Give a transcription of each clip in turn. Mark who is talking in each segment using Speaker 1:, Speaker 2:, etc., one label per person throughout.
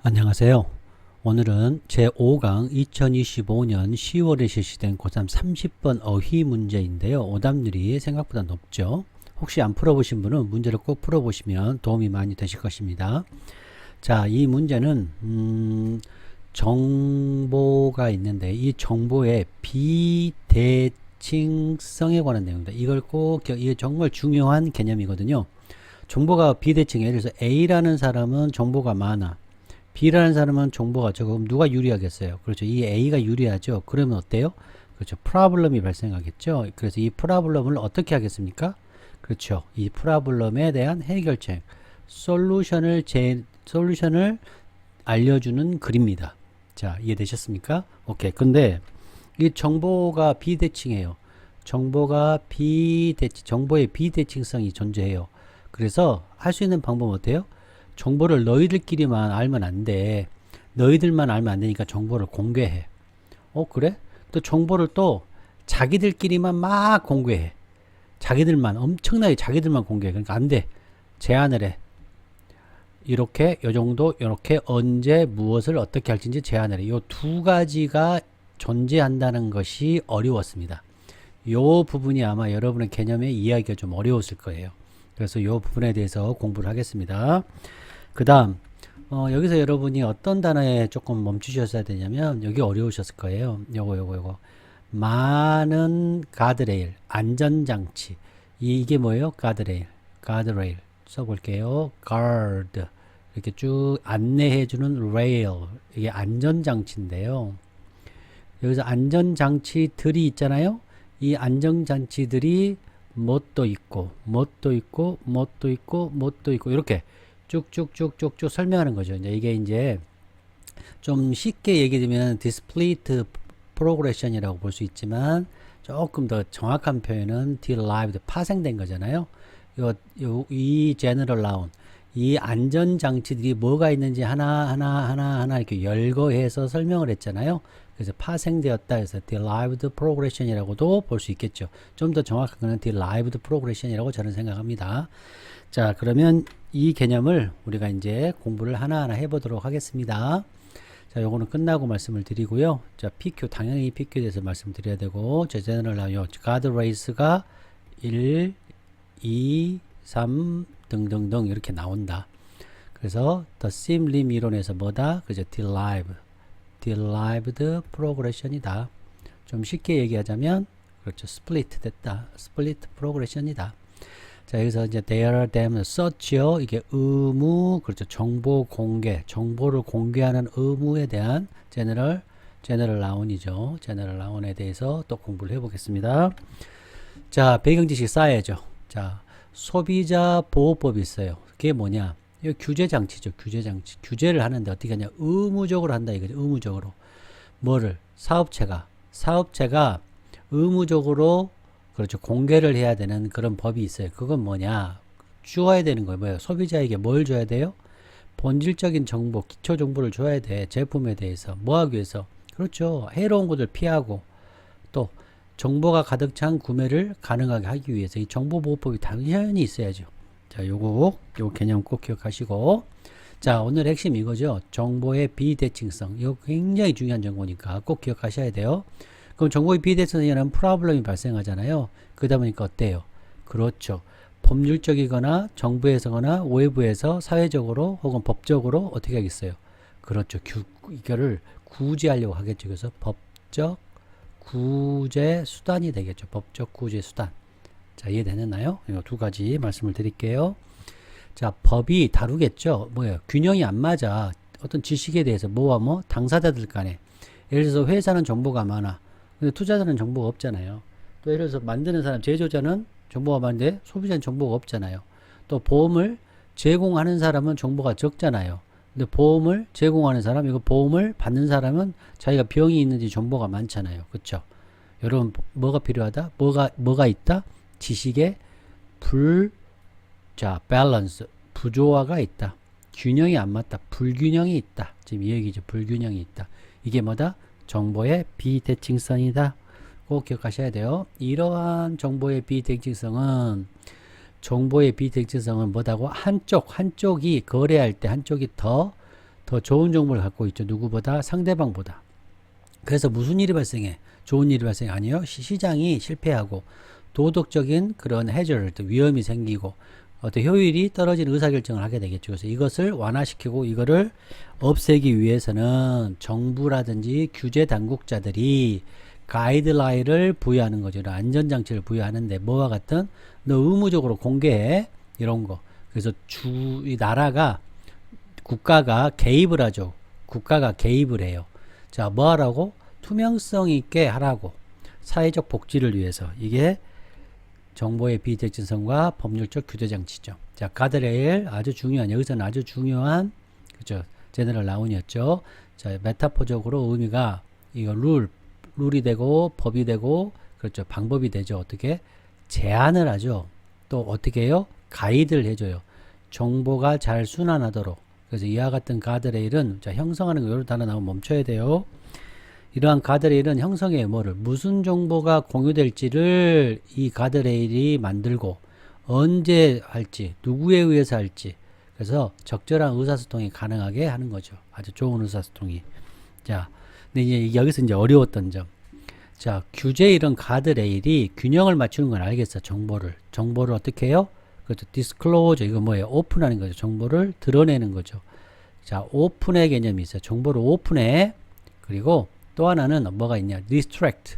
Speaker 1: 안녕하세요. 오늘은 제5강 2025년 10월에 실시된 고3 30번 어휘 문제인데요. 오답률이 생각보다 높죠. 혹시 안 풀어보신 분은 문제를 꼭 풀어보시면 도움이 많이 되실 것입니다. 자, 이 문제는 정보가 있는데 이 정보의 비대칭성에 관한 내용입니다. 이걸 꼭 이게 정말 중요한 개념이거든요. 정보가 비대칭이에요. 그래서 A라는 사람은 정보가 많아. B라는 사람은 정보가 적어. 그럼 누가 유리하겠어요? 그렇죠. 이 A가 유리하죠. 그러면 어때요? 그렇죠. 프로블럼이 발생하겠죠. 그래서 이 프로블럼을 어떻게 하겠습니까? 그렇죠. 이 프로블럼에 대한 해결책, 솔루션을 알려주는 글입니다. 자, 이해되셨습니까? 오케이. 근데 이 정보가 비대칭해요. 정보의 비대칭성이 존재해요. 그래서 할 수 있는 방법은 어때요? 정보를 너희들끼리만 알면 안 돼. 너희들만 알면 안 되니까 정보를 공개해. 그래? 또 정보를 또 자기들끼리만 막 공개해. 엄청나게 자기들만 공개해. 그러니까 안 돼. 제한을 해. 이렇게, 요 정도, 이렇게 언제 무엇을 어떻게 할지 제한을 해. 요 두 가지가 존재한다는 것이 어려웠습니다. 요 부분이 아마 여러분의 개념에 이해하기가 좀 어려웠을 거예요. 그래서 이 부분에 대해서 공부를 하겠습니다. 그 다음 여기서 여러분이 어떤 단어에 조금 멈추셨어야 되냐면 여기 어려우셨을 거예요. 요거 많은 가드레일, 안전장치. 이게 뭐예요? 가드레일 써볼게요. guard 이렇게 쭉 안내해주는 rail, 이게 안전장치인데요. 여기서 안전장치들이 있잖아요. 이 안전장치들이 뭣도 있고 이렇게 쭉쭉쭉쭉쭉 설명하는 거죠. 이게 좀 쉽게 얘기하면 displete progression이라고 볼 수 있지만 조금 더 정확한 표현은 derived, 파생된 거잖아요. 이 general noun, 이 안전장치들이 뭐가 있는지 하나 이렇게 열거해서 설명을 했잖아요. 그래서 파생되었다 해서 derived progression이라고도 볼 수 있겠죠. 좀 더 정확한 거는 derived progression이라고 저는 생각합니다. 자, 그러면 이 개념을 우리가 이제 공부를 하나하나 해보도록 하겠습니다. 자, 요거는 끝나고 말씀을 드리고요. 자, PQ, 당연히 PQ에 대해서 말씀드려야 되고, 저 제너럴 나요. 가드 레이스가 1, 2, 3 등등등 이렇게 나온다. 그래서 the sim lim 이론에서 뭐다? 그죠? derived progression이다. 좀 쉽게 얘기하자면 그렇죠. split 됐다. split progression이다. 자, 여기서 이제 there, them, such요. 이게 의무, 그렇죠. 정보 공개, 정보를 공개하는 의무에 대한 general noun이죠. general noun에 대해서 또 공부를 해보겠습니다. 자, 배경 지식 쌓아야죠. 자, 소비자 보호법이 있어요. 그게 뭐냐? 이거 규제 장치죠. 규제 장치. 규제를 하는데 어떻게 하냐? 의무적으로 한다 이거죠. 의무적으로. 뭐를? 사업체가 의무적으로 그렇죠. 공개를 해야 되는 그런 법이 있어요. 그건 뭐냐? 주어야 되는 거예요. 뭐예요? 소비자에게 뭘 줘야 돼요? 본질적인 정보, 기초 정보를 줘야 돼. 제품에 대해서. 뭐 하기 위해서? 그렇죠. 해로운 것을 피하고 또 정보가 가득 찬 구매를 가능하게 하기 위해서 이 정보보호법이 당연히 있어야죠. 자, 요 개념 꼭 기억하시고. 자, 오늘 핵심 이거죠. 정보의 비대칭성. 이거 굉장히 중요한 정보니까 꼭 기억하셔야 돼요. 그럼 정보의 비대칭성에 의한 프로블럼이 발생하잖아요. 그러다 보니까 어때요? 그렇죠. 법률적이거나 정부에서거나 외부에서 사회적으로 혹은 법적으로 어떻게 하겠어요? 그렇죠. 이거를 구제하려고 하겠죠. 그래서 법적 구제 수단이 되겠죠. 법적 구제 수단. 자, 이해되나요? 이 두 가지 말씀을 드릴게요. 자, 법이 다루겠죠. 뭐예요? 균형이 안 맞아. 어떤 지식에 대해서 뭐와 뭐 당사자들 간에. 예를 들어서 회사는 정보가 많아. 근데 투자자는 정보가 없잖아요. 또 예를 들어서 만드는 사람, 제조자는 정보가 많은데 소비자는 정보가 없잖아요. 또 보험을 제공하는 사람은 정보가 적잖아요. 근데 보험을 제공하는 사람, 이거 보험을 받는 사람은 자기가 병이 있는지 정보가 많잖아요. 그쵸? 여러분, 뭐가 필요하다? 뭐가 있다? 지식의 밸런스, 부조화가 있다. 균형이 안 맞다. 불균형이 있다. 지금 이 얘기죠. 불균형이 있다. 이게 뭐다? 정보의 비대칭성이다. 꼭 기억하셔야 돼요. 이러한 정보의 비대칭성은 뭐다고? 한쪽이 거래할 때 한쪽이 더 더 좋은 정보를 갖고 있죠. 누구보다? 상대방보다. 그래서 무슨 일이 발생해? 좋은 일이 발생해? 아니요. 시장이 실패하고 도덕적인 그런 해저를, 위험이 생기고 어떤 효율이 떨어지는 의사결정을 하게 되겠죠. 그래서 이것을 완화시키고 이거를 없애기 위해서는 정부라든지 규제 당국자들이 가이드라인을 부여하는 거죠. 안전장치를 부여하는데 뭐와 같은 너 의무적으로 공개해 이런 거. 그래서 이 나라가 국가가 개입을 하죠. 국가가 개입을 해요. 자, 뭐 하라고? 투명성 있게 하라고. 사회적 복지를 위해서. 이게 정보의 비대칭성과 법률적 규제 장치죠. 자, 가드레일 아주 중요한, 여기서는 아주 중요한, 그죠? 제너럴 라운이었죠. 자, 메타포적으로 의미가 이거 룰이 되고 법이 되고, 그렇죠. 방법이 되죠. 어떻게? 제안을 하죠. 또 어떻게 해요? 가이드를 해줘요. 정보가 잘 순환하도록. 그래서 이와 같은 가드레일은, 자, 형성하는 거, 요런 단어 나오면 멈춰야 돼요. 이러한 가드레일은 형성해 뭐를, 무슨 정보가 공유될지를 이 가드레일이 만들고, 언제 할지, 누구에 의해서 할지, 그래서 적절한 의사소통이 가능하게 하는 거죠. 아주 좋은 의사소통이. 자, 근데 이제 여기서 이제 어려웠던 점. 자, 규제 이런 가드레일이 균형을 맞추는 건 알겠어. 정보를 어떻게 해요? 그렇죠. 디스클로저, 이거 뭐예요? 오픈하는 거죠. 정보를 드러내는 거죠. 자, 오픈의 개념이 있어요. 정보를 오픈해. 그리고 또 하나는 뭐가 있냐? restrict.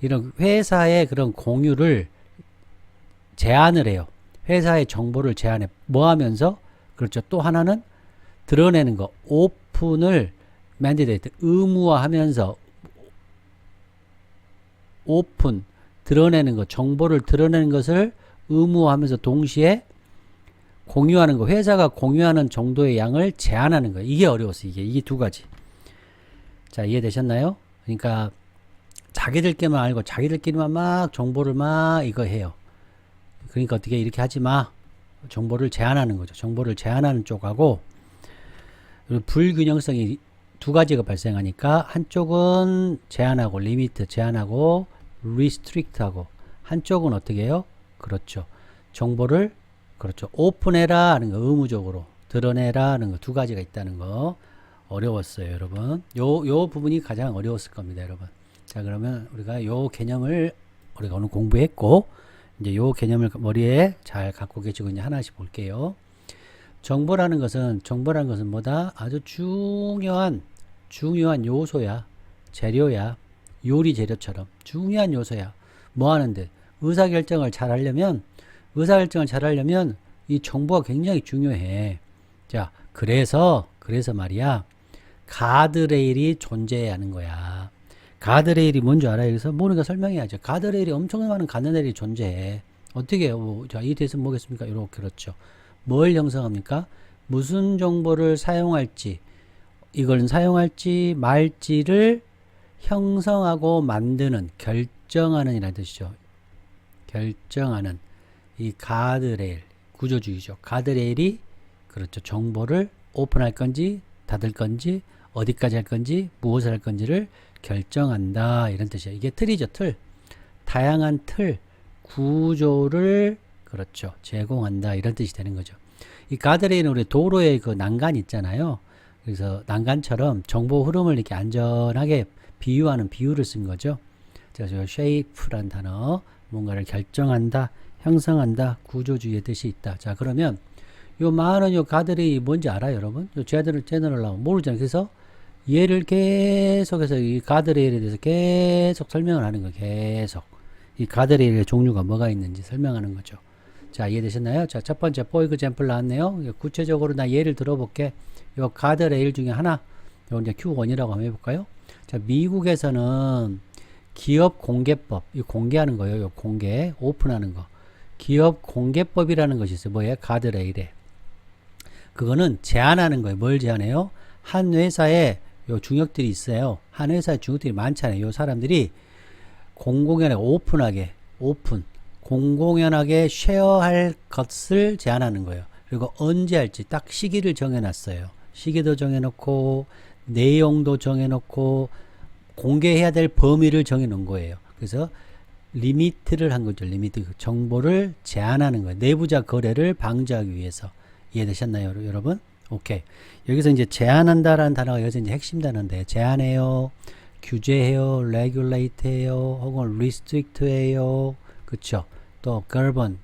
Speaker 1: 이런 회사의 그런 공유를 제한을 해요. 회사의 정보를 제한해. 뭐 하면서? 그렇죠. 또 하나는 드러내는 거. 오픈을 mandate, 의무화하면서 오픈, 드러내는 거. 정보를 드러내는 것을 의무화하면서 동시에 공유하는 거. 회사가 공유하는 정도의 양을 제한하는 거. 이게 어려웠어. 이게 두 가지. 자, 이해되셨나요? 그러니까 자기들끼리만 알고 자기들끼리만 막 정보를 막 이거 해요. 그러니까 어떻게 이렇게 하지 마. 정보를 제한하는 거죠. 정보를 제한하는 쪽하고 불균형성이 두 가지가 발생하니까 한쪽은 제한하고 리미트 제한하고 리스트릭트하고 한쪽은 어떻게 해요? 그렇죠. 정보를 그렇죠. 오픈해라 하는 거 의무적으로 드러내라 하는 거 두 가지가 있다는 거 어려웠어요, 여러분. 요 부분이 가장 어려웠을 겁니다, 여러분. 자, 그러면 우리가 요 개념을 우리가 오늘 공부했고 이제 요 개념을 머리에 잘 갖고 계시고 이제 하나씩 볼게요. 정보라는 것은 뭐다? 아주 중요한 요소야. 재료야. 요리 재료처럼 중요한 요소야. 뭐 하는데? 의사결정을 잘 하려면 이 정보가 굉장히 중요해. 자, 그래서 말이야. 가드레일이 존재해야 하는 거야. 가드레일이 뭔지 알아요? 그래서 모르니까 설명해야죠. 가드레일이 엄청 많은 가드레일이 존재해. 어떻게 해요? 자, 이 대해서 뭐겠습니까? 이렇게 그렇죠. 뭘 형성합니까? 무슨 정보를 사용할지, 이걸 사용할지 말지를 형성하고 만드는, 결정하는 이라는 뜻이죠. 결정하는 이 가드레일, 구조주의죠. 가드레일이 그렇죠. 정보를 오픈할 건지 닫을 건지 어디까지 할 건지 무엇을 할 건지를 결정한다 이런 뜻이에요. 이게 틀이죠. 틀. 다양한 틀, 구조를 그렇죠. 제공한다 이런 뜻이 되는 거죠. 이 가드레일은 우리 도로에 그 난간 있잖아요. 그래서 난간처럼 정보 흐름을 이렇게 안전하게 비유하는 비유를 쓴 거죠. 그래서 shape란 단어, 뭔가를 결정한다, 형성한다, 구조주의의 뜻이 있다. 자, 그러면 요 많은 요 가드레일이 뭔지 알아요, 여러분? 요 제너럴 나오면 모르잖아요. 그래서 얘를 계속해서 이 가드레일에 대해서 계속 설명을 하는 거예요. 계속. 이 가드레일의 종류가 뭐가 있는지 설명하는 거죠. 자, 이해되셨나요? 자, 첫 번째 for example 나왔네요. 구체적으로 나 예를 들어볼게. 요 가드레일 중에 하나, 요 이제 Q1이라고 한번 해볼까요? 자, 미국에서는 기업 공개법, 이 공개하는 거예요. 요 공개, 오픈하는 거. 기업 공개법이라는 것이 있어요. 뭐예요? 가드레일에. 그거는 제한하는 거예요. 뭘 제한해요? 한 회사에 요 중역들이 있어요. 한 회사에 중역들이 많잖아요. 요 사람들이 공공연하게 오픈하게 공공연하게 쉐어할 것을 제한하는 거예요. 그리고 언제 할지 딱 시기를 정해놨어요. 시기도 정해놓고 내용도 정해놓고 공개해야 될 범위를 정해놓은 거예요. 그래서 리미트를 한 거죠. 리미트. 정보를 제한하는 거예요. 내부자 거래를 방지하기 위해서. 이해되셨나요, 여러분? 오케이. 여기서 이제 제한한다라는 단어가 여기서 이제 핵심 단어인데, 제한해요, 규제해요, regulate해요, 혹은 restrict해요, 그쵸? 또 govern,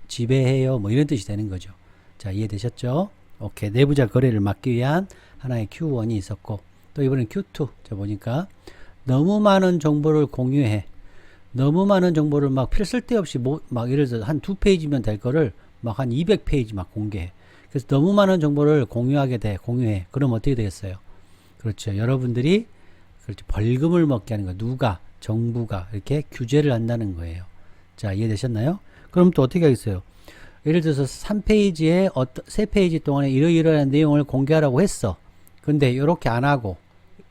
Speaker 1: 지배해요, 뭐 이런 뜻이 되는 거죠. 자, 이해되셨죠? 오케이. 내부자 거래를 막기 위한 하나의 Q1이 있었고, 또 이번엔 Q2. 자, 보니까 너무 많은 정보를 공유해. 너무 많은 정보를 막 쓸데없이 막 예를 들어서 한 2페이지면 될 거를 막 한 200페이지 막 공개해. 그래서 너무 많은 정보를 공유해. 그럼 어떻게 되겠어요? 그렇죠. 여러분들이 그렇죠. 벌금을 먹게 하는 거예요. 누가? 정부가 이렇게 규제를 한다는 거예요. 자, 이해되셨나요? 그럼 또 어떻게 하겠어요? 예를 들어서 3페이지에 3페이지 동안에 이러이러한 내용을 공개하라고 했어. 근데 이렇게 안 하고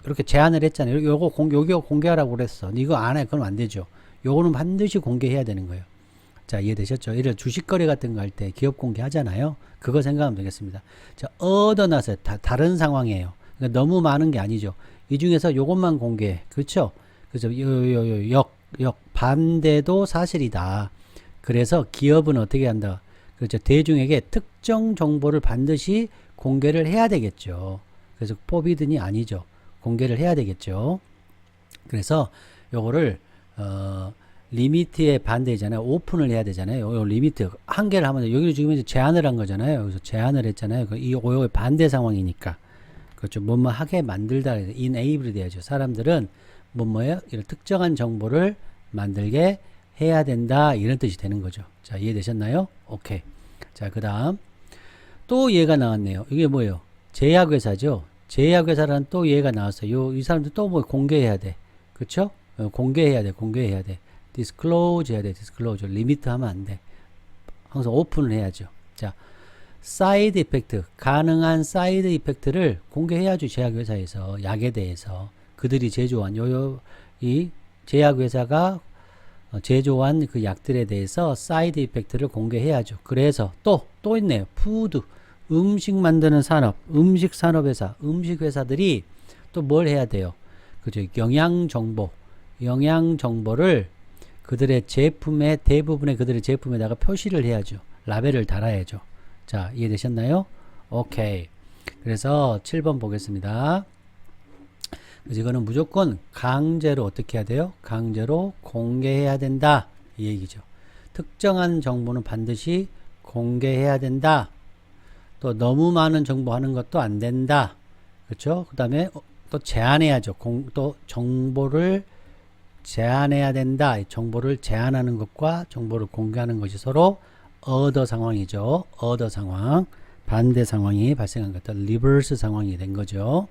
Speaker 1: 이렇게 제안을 했잖아요. 요거 공개하라고 그랬어. 이거 안 해. 그럼 안 되죠. 요거는 반드시 공개해야 되는 거예요. 자, 이해되셨죠? 예를 들어 주식거래 같은 거 할 때 기업 공개하잖아요. 그거 생각하면 되겠습니다. 자, 얻어나서 다른 상황이에요. 그러니까 너무 많은 게 아니죠. 이 중에서 요것만 공개해. 그렇죠? 그래서 반대도 사실이다. 그래서 기업은 어떻게 한다? 그렇죠. 대중에게 특정 정보를 반드시 공개를 해야 되겠죠. 그래서 포비든이 아니죠. 공개를 해야 되겠죠. 그래서 요거를 리미트의 반대잖아요. 오픈을 해야 되잖아요. 요 리미트 한계를 하면 여기는 지금 이제 제한을 한 거잖아요. 여기서 제한을 했잖아요. 요의 반대 상황이니까. 그렇죠. 뭐뭐 하게 만들다 enable 돼야죠. 사람들은 뭐뭐예요? 이런 특정한 정보를 만들게 해야 된다. 이런 뜻이 되는 거죠. 자, 이해되셨나요? 오케이. 자, 그다음 또 얘가 나왔네요. 이게 뭐예요? 제약회사죠. 제약회사라는 또 얘가 나왔어요. 이 사람들 또 뭐 공개해야 돼. 그쵸? 공개해야 돼. disclose 해야 돼. disclose. 리미트 하면 안 돼. 항상 오픈을 해야죠. 자, 사이드 이펙트, 가능한 사이드 이펙트를 공개해야죠. 제약회사에서, 약에 대해서. 그들이 제조한, 이 제약회사가 제조한 그 약들에 대해서 사이드 이펙트를 공개해야죠. 그래서 또 있네요. 푸드, 음식 만드는 산업, 음식 산업회사, 음식 회사들이 또 뭘 해야 돼요? 그죠? 영양 정보를 그들의 제품에, 대부분의 그들의 제품에다가 표시를 해야죠. 라벨을 달아야죠. 자, 이해되셨나요? 오케이. 그래서 7번 보겠습니다. 그래서 이거는 무조건 강제로 어떻게 해야 돼요? 강제로 공개해야 된다. 이 얘기죠. 특정한 정보는 반드시 공개해야 된다. 또 너무 많은 정보 하는 것도 안 된다. 그렇죠? 그 다음에 또 제한해야죠. 또 정보를 제한해야 된다. 정보를 제한하는 것과 정보를 공개하는 것이 서로 어더 상황이죠. 어더 상황. 반대 상황이 발생한 것들. 리버스 상황이 된 거죠.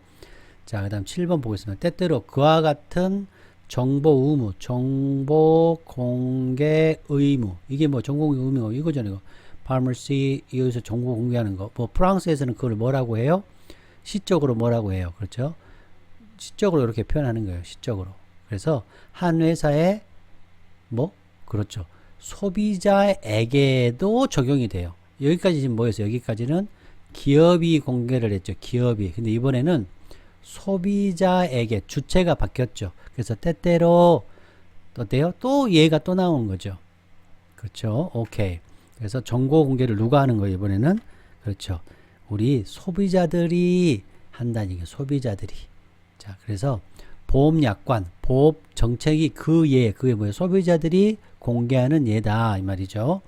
Speaker 1: 자, 그 다음 7번 보겠습니다. 때때로 그와 같은 정보 의무, 정보 공개 의무. 이게 뭐 정보 공개 의무 이거잖아요. 이거. 파머시 여기서 정보 공개하는 거. 뭐 프랑스에서는 그걸 뭐라고 해요? 시적으로 뭐라고 해요? 그렇죠? 시적으로 이렇게 표현하는 거예요. 시적으로. 그래서 한 회사에 뭐 그렇죠. 소비자에게도 적용이 돼요. 여기까지 지금 뭐였어요? 여기까지는 기업이 공개를 했죠. 기업이. 근데 이번에는 소비자에게 주체가 바뀌었죠. 그래서 때때로 어때요? 또 얘가 또 나온 거죠. 그렇죠. 오케이. 그래서 정보 공개를 누가 하는 거예요? 이번에는 그렇죠. 우리 소비자들이 한다는 게 소비자들이. 자, 그래서 보험약관, 보험 정책이 그게 뭐예요? 소비자들이 공개하는 예다 이 말이죠.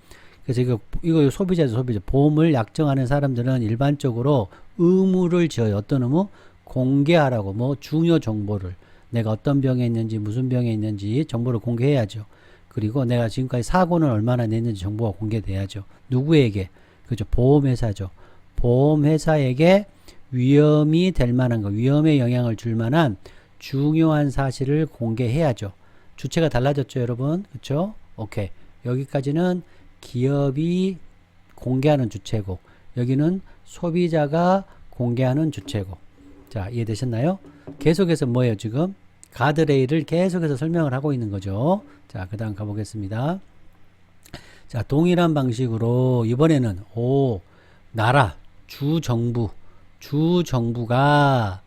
Speaker 1: 그래서 이거 소비자 보험을 약정하는 사람들은 일반적으로 의무를 지어요. 어떤 의무? 공개하라고 뭐 중요 정보를 내가 어떤 병에 있는지 무슨 병에 있는지 정보를 공개해야죠. 그리고 내가 지금까지 사고는 얼마나 냈는지 정보가 공개돼야죠. 누구에게? 그죠? 보험회사죠. 보험회사에게 위험이 될 만한 거, 위험에 영향을 줄 만한 중요한 사실을 공개해야죠. 주체가 달라졌죠, 여러분? 그렇죠? 오케이. 여기까지는 기업이 공개하는 주체고, 여기는 소비자가 공개하는 주체고. 자, 이해되셨나요? 계속해서 뭐예요, 지금? 가드레일을 계속해서 설명을 하고 있는 거죠. 자, 그 다음 가보겠습니다. 자, 동일한 방식으로 이번에는 나라, 주정부가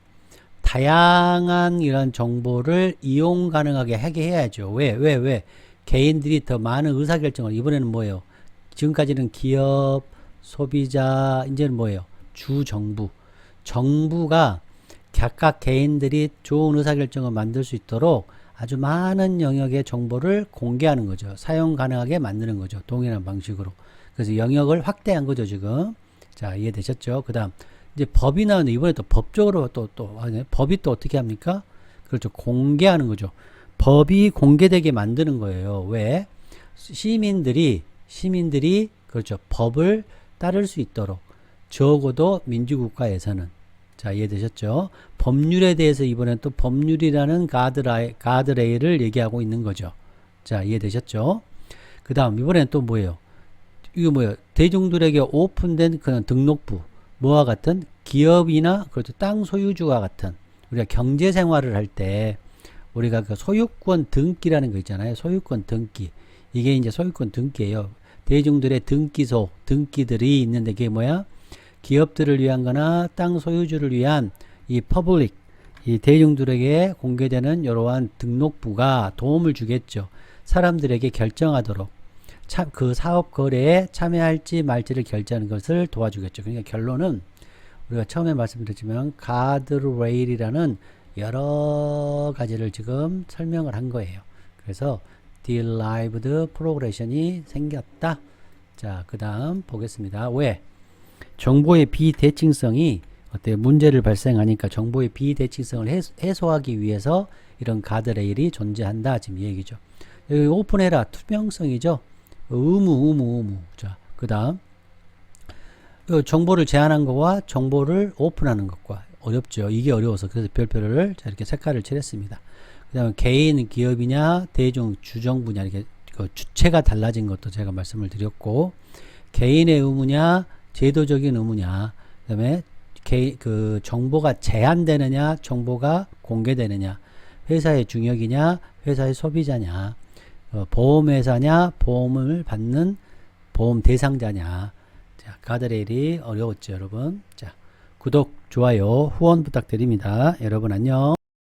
Speaker 1: 다양한 이런 정보를 이용 가능하게 하게 해야죠. 왜? 개인들이 더 많은 의사결정을 이번에는 뭐예요? 지금까지는 기업, 소비자, 이제는 뭐예요? 주정부. 정부가 각각 개인들이 좋은 의사결정을 만들 수 있도록 아주 많은 영역의 정보를 공개하는 거죠. 사용 가능하게 만드는 거죠. 동일한 방식으로. 그래서 영역을 확대한 거죠, 지금. 자, 이해되셨죠? 그 다음, 이제 법이 나오는데, 이번에 또 법적으로 법이 또 어떻게 합니까? 그렇죠. 공개하는 거죠. 법이 공개되게 만드는 거예요. 왜? 시민들이, 그렇죠. 법을 따를 수 있도록. 적어도 민주국가에서는. 자, 이해되셨죠? 법률에 대해서 이번엔 또 법률이라는 가드레일을 얘기하고 있는 거죠. 자, 이해되셨죠? 그 다음, 이번엔 또 뭐예요? 이거 뭐예요? 대중들에게 오픈된 그런 등록부. 뭐와 같은? 기업이나, 그렇죠. 땅 소유주와 같은. 우리가 경제 생활을 할 때, 우리가 그 소유권 등기라는 거 있잖아요. 소유권 등기. 이게 이제 소유권 등기예요. 대중들의 등기소, 등기들이 있는데, 그게 뭐야? 기업들을 위한 거나 땅 소유주를 위한 이 퍼블릭, 이 대중들에게 공개되는 이러한 등록부가 도움을 주겠죠. 사람들에게 결정하도록 그 사업 거래에 참여할지 말지를 결정하는 것을 도와주겠죠. 그러니까 결론은 우리가 처음에 말씀드렸지만 가드레일이라는 여러 가지를 지금 설명을 한 거예요. 그래서 derived progression이 생겼다. 자, 그 다음 보겠습니다. 왜? 정보의 비대칭성이 어때 문제를 발생하니까 정보의 비대칭성을 해소하기 위해서 이런 가드레일이 존재한다. 지금 이 얘기죠. 여기 오픈해라. 투명성이죠. 의무. 자, 그 다음 정보를 제한한 것과 정보를 오픈하는 것과 어렵죠. 이게 어려워서 그래서 별표를 자 이렇게 색깔을 칠했습니다. 그 다음에 개인, 기업이냐, 대중, 주정부냐 이렇게 그 주체가 달라진 것도 제가 말씀을 드렸고 개인의 의무냐, 제도적인 의무냐, 그 다음에 그 정보가 제한되느냐, 정보가 공개되느냐, 회사의 중역이냐, 회사의 소비자냐, 보험회사냐, 보험을 받는 보험 대상자냐. 자, 가드레일이 어려웠죠, 여러분. 자, 구독, 좋아요, 후원 부탁드립니다. 여러분 안녕.